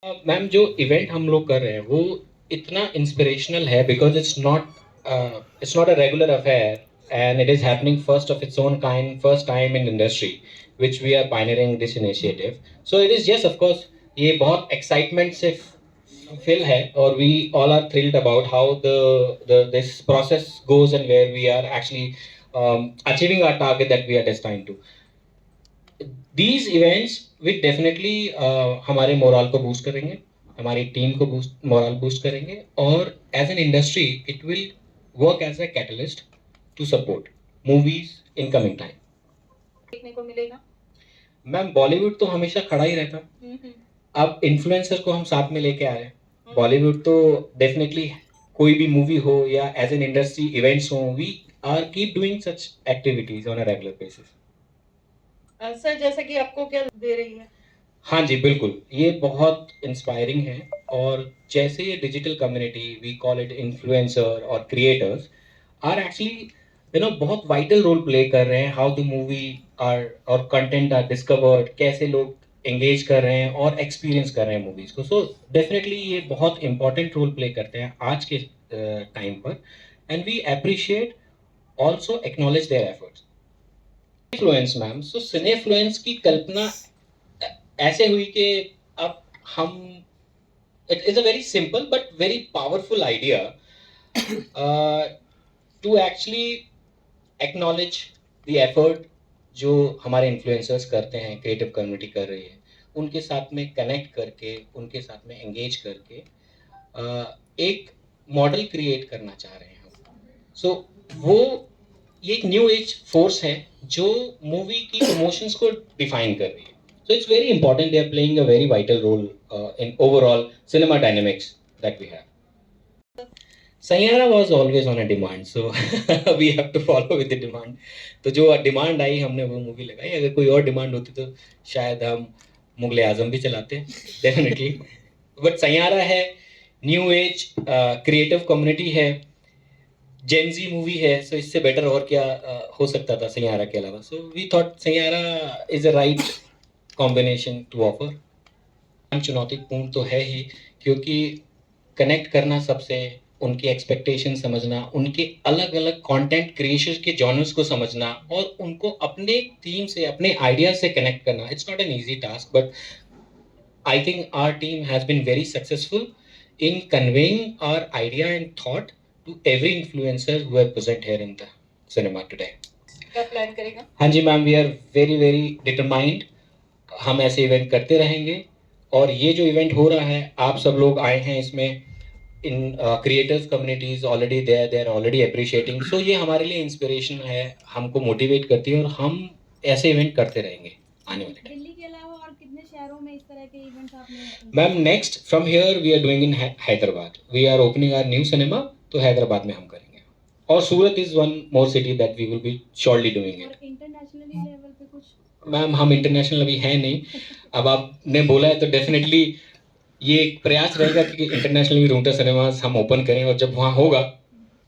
Ma'am जो event हम लोग कर रहे हैं वो इतना इंस्पिरेशनल है because it's not a regular affair and it is happening first of its own kind first time in industry which we are pioneering this initiative so it is yes of course ये बहुत excitement से fill है और we all are thrilled about how the this process goes and where we are actually achieving our target that we are destined to these events will definitely हमारे moral को boost करेंगे हमारी team को boost moral boost करेंगे और as an industry it will work as a catalyst to support movies in coming time देखने को मिलेगा। मैम बॉलीवुड तो हमेशा खड़ा ही रहता अब इन्फ्लुएंसर को हम साथ में लेके आ रहे हैं बॉलीवुड तो डेफिनेटली कोई भी मूवी हो या एज एन इंडस्ट्री इवेंट्स हो we are keep doing such activities on a regular basis sir जैसा कि आपको क्या दे रही है? हाँ जी बिल्कुल ये बहुत इंस्पायरिंग है और जैसे ये digital community we call it influencer और क्रिएटर्स आर एक्चुअली बहुत वाइटल रोल प्ले कर रहे हैं हाउ द मूवी आर और कंटेंट आर डिस्कवर्ड कैसे लोग एंगेज कर रहे हैं और एक्सपीरियंस कर रहे हैं मूवीज को सो डेफिनेटली ये बहुत इंपॉर्टेंट रोल प्ले करते हैं आज के टाइम पर and we appreciate also acknowledge their efforts influence ma'am so Cinefluence की कल्पना ऐसे हुई कि अब हम it is a very simple but very powerful idea to actually acknowledge the effort जो हमारे इन्फ्लुएंसर्स करते हैं क्रिएटिव कम्युनिटी कर रही है उनके साथ में कनेक्ट करके उनके साथ में एंगेज करके एक मॉडल क्रिएट करना चाह रहे हैं हम सो वो ये एक न्यू एज फोर्स है जो मूवी की इमोशंस को डिफाइन कर रही है so it's very important they are playing a very vital role in overall cinema dynamics that we have Sayara was always on a demand so we have to follow with the demand तो जो demand आई हमने वो movie लगाई अगर कोई और demand होती तो शायद हम मुगले आजम भी चलाते डेफिनेटली बट सैयारा है न्यू एज क्रिएटिव कम्युनिटी है जेनजी मूवी है सो इससे बेटर और क्या हो सकता था सैयारा के अलावा so we thought Saiyaara is a right combination to offer चुनौतीपूर्ण तो है ही क्योंकि कनेक्ट करना सबसे उनकी एक्सपेक्टेशन समझना उनके अलग अलग कंटेंट क्रिएशन के जॉनर्स को समझना और उनको अपने थीम से अपने आइडिया से कनेक्ट करना it's not an easy task but I think our team has been very successful in conveying our idea and thought to every influencer who are present here in the cinema today. क्या plan करेगा? हाँ जी ma'am we are very very determined हम ऐसे event करते रहेंगे और ये जो इवेंट हो रहा है आप सब लोग आए हैं इसमें in creators communities already they are already appreciating so ये हमारे लिए इंस्पिरेशन है हमको मोटिवेट करती है और हम ऐसे इवेंट करते रहेंगे आने वाले टाइम दिल्ली के अलावा और कितने शहरों में इस तरह के इवेंट्स आपने? Ma'am next from here we are doing in Hyderabad we are opening our new cinema तो हैदराबाद में हम करेंगे और Surat is one more city that we will be surely doing it internationally level पे कुछ? मैम हम इंटरनेशनल अभी है नहीं अब आपने बोला है तो डेफिनेटली ये एक प्रयास रहेगा कि इंटरनेशनली रूटर सिनेमास हम ओपन करें और जब वहाँ होगा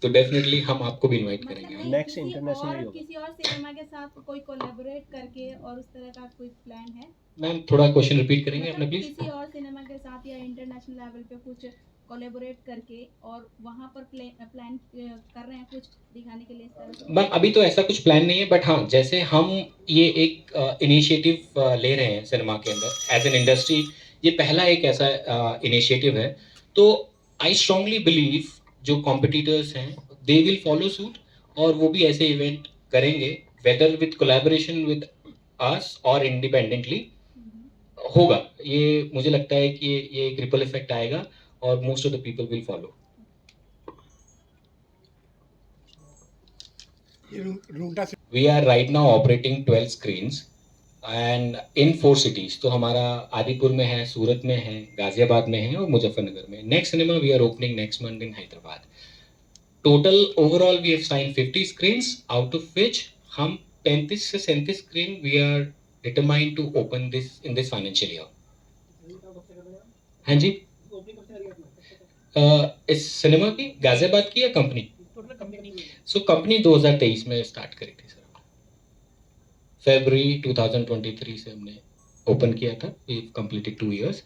तो डेफिनेटली हम आपको भी इनवाइट करेंगे नेक्स्ट इंटरनेशनल किसी और सिनेमा के साथ कोई कोलैबोरेट करके और उस तरह का कोई प्लान है? मैम थोड़ा क्वेश्चन रिपीट करेंगे अपना प्लीज किसी और सिनेमा के साथ या इंटरनेशनल लेवल पे कुछ कोलैबोरेट करके और वहां पर प्लान कर रहे हैं कुछ दिखाने के लिए इस तरह से? मैम अभी तो ऐसा कुछ प्लान नहीं है बट हाँ जैसे हम ये एक इनिशिएटिव ले रहे हैं सिनेमा के अंदर एज एन इंडस्ट्री ये पहला एक ऐसा इनिशिएटिव है तो आई स्ट्रांगली बिलीव जो कॉम्पिटिटर्स हैं दे विल फॉलो सूट और वो भी ऐसे इवेंट करेंगे whether with collaboration with us और इंडिपेंडेंटली होगा ये मुझे लगता है कि ये एक रिपल इफेक्ट आएगा और most of the people will follow we are right now operating 12 screens and in 4 cities तो हमारा आदिपुर में है सूरत में है गाजियाबाद में है और मुजफ्फरनगर में next cinema we are opening next month in Hyderabad total overall we have sign 50 screens out of which हम 35 से 37 screen we are determined to open this in this financial year हाँ जी इस सिनेमा की गाजियाबाद की या कंपनी सो कंपनी 2023 में start करी थी सर फरवरी 2023 से हमने ओपन किया था वी कंप्लीटेड 2 इयर्स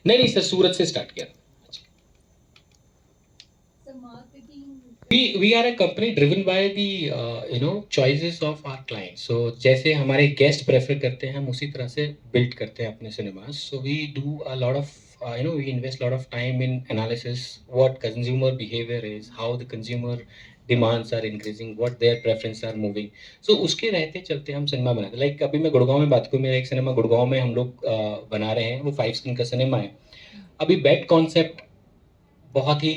नहीं सर, सूरत से स्टार्ट किया। We are a company driven by the choices of our clients. So जैसे हमारे गेस्ट प्रेफर करते हैं हम उसी तरह से बिल्ड करते हैं अपने cinemas. So we do a lot of we invest a lot of time in analysis what consumer behavior is, how the consumer demands are increasing, what their preferences are moving. So उसके रहते चलते हम cinema बनाते. Like अभी मैं गुड़गांव में बात करूँ, मेरा एक सिनेमा गुड़गांव में हम लोग बना रहे हैं, वो 5 स्क्रीन का सिनेमा है. अभी बेड कॉन्सेप्ट बहुत ही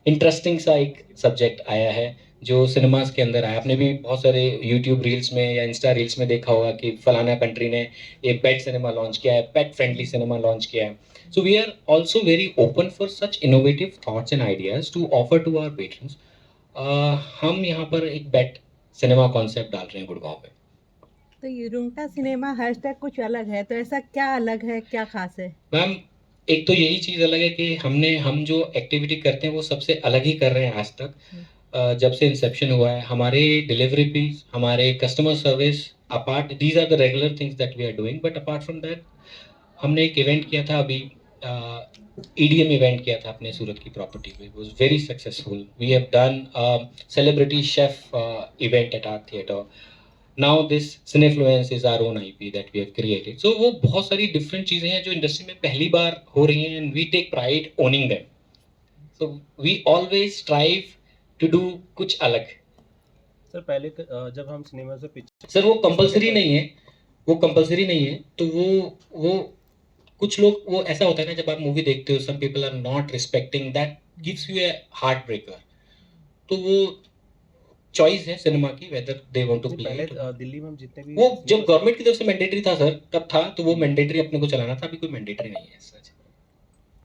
इंटरेस्टिंग सा एक सब्जेक्ट आया है जो सिनेमास के अंदर आया. आपने भी बहुत सारे यूट्यूब रील्स में या इंस्टा रील्स में देखा होगा कि फलाना कंट्री ने ये पेट सिनेमा लॉन्च किया है, पेट फ्रेंडली सिनेमा लॉन्च किया है. So we are also very open for such innovative thoughts and ideas to offer to our patrons. हम यहाँ पर एक बेट सिनेमा कॉन्सेप्ट डाल रहे हैं गुड़गांव में. तो ये रुंगटा सिनेमा हैशटैग कुछ अलग है, तो ऐसा क्या अलग है, क्या खास है? मैम एक तो यही चीज़ अलग है कि हम जो एक्टिविटी करते हैं वो सबसे अलग ही कर रहे हैं आज तक. जब से इंसेप्शन हुआ है हमारे डिलीवरी फीस, हमारे customer service apart, these are the regular things that we are doing. But apart from that हमने एक इवेंट किया था अभी, EDM इवेंट किया था अपने सूरत की प्रॉपर्टी पे. Was very successful. We have done celebrity chef event at our theatre. Now this Cinefluence is our own IP that we have created. So वो बहुत सारी डिफरेंट चीज़ें हैं जो इंडस्ट्री में पहली बार हो रही हैं and we take pride owning them. So we always strive to do कुछ अलग. सर पहले जब हम सिनेमा से पिक्चर, सर वो कंपलसरी नहीं है, वो कंपलसरी नहीं है. तो वो कुछ लोग, वो ऐसा होता है ना जब आप मूवी देखते हो, some people are not respecting, that gives you a heartbreaker. तो वो चॉइस है सिनेमा की whether they want to play. पहले दिल्ली में हम जितने भी वो जब गवर्नमेंट की तरफ से मैंडेटरी था सर तब था, तो वो मैंडेटरी अपने को चलाना था. अभी कोई मैंडेटरी नहीं है सर.